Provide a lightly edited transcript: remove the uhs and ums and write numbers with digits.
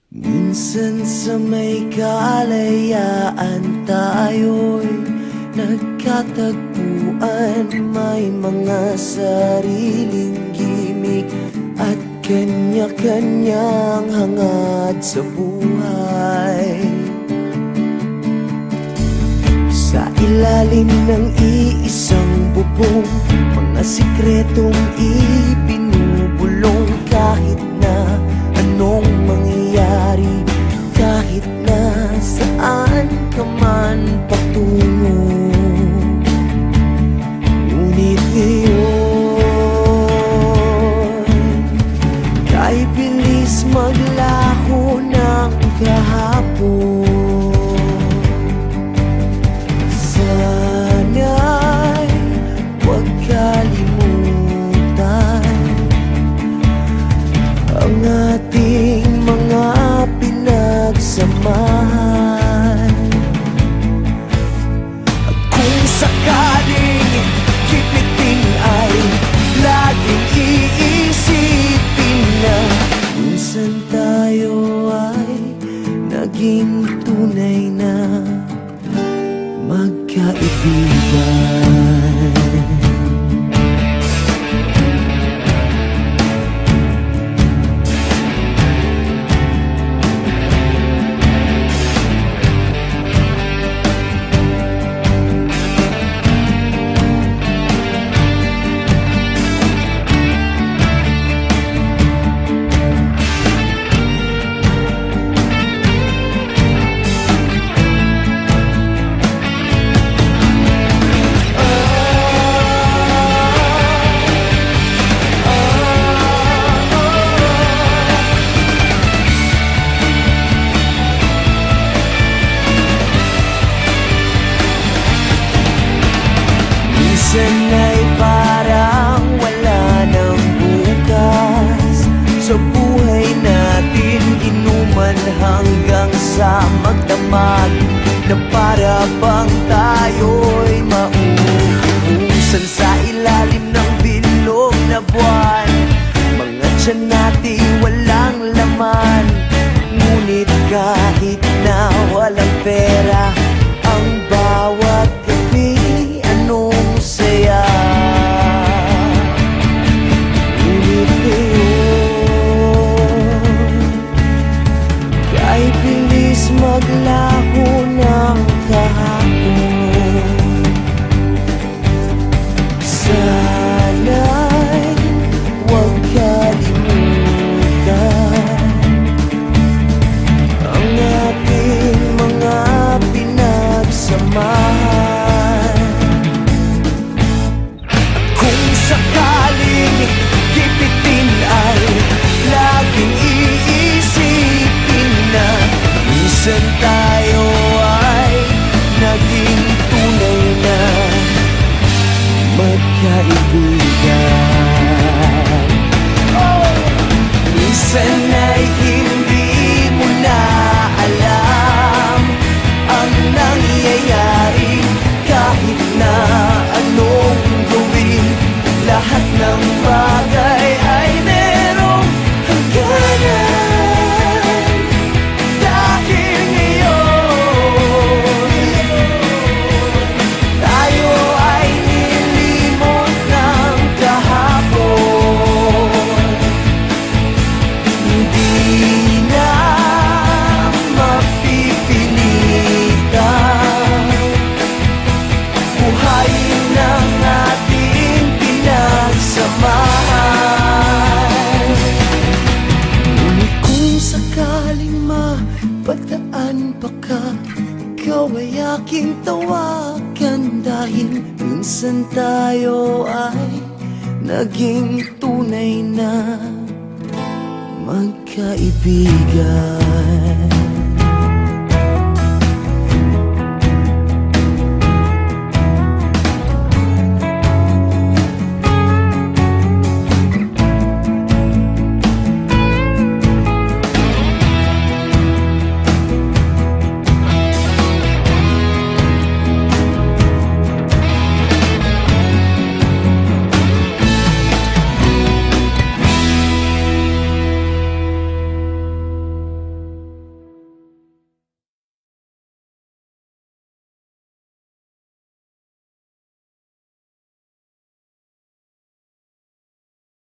Minsan sa may kalayaan tayo'y nagkatagpuan. May mga sariling gimik at kanya-kanyang hangad sa buhay. Sa ilalim ng iisang bubong, mga sikretong ibinubulong. Kahit na anong mangyayari, kahit na saan ka man patungo, ngunit ngayon, kahit bilis maglaho ng kahapon, sana'y huwag kalimutan ang ating mga pinagsamahan. At kung sakaling kipitin ay laging iisipin na minsan tayo ay naging tunay na magkaibigan. Minsan ay parang wala ng bukas sa buhay natin, inuman hanggang sa magdamag, na para bang tayo'y mauubusan sa ilalim ng bilog na buwan. Mga tiyan natin walang laman, ngunit kahit na walang pera, ang bawat gabi anong saya. Ngunit ngayon, kahit bilis maglaho ng kahapon, sana'y huwag kalimutan ang ating mga pinagsamahan. Kung sakaling kipitin ay laging iisipin na minsan tayo ay naging tunay na magkaibigan. Minsan ay hindi mo na alam ang nangyayari, kahit na anong gawin, lahat ng bagay ay merong hangganan. Dahil ngayon, tayo ay nilimot ng kahapon. Hindi na mapipilitan buhayin ng ating pinagsamahan. Ngunit kung sakaling mapadaan pa ka, ikaw ay aking tawagan, dahil minsan tayo ay naging tunay na magkaibigan.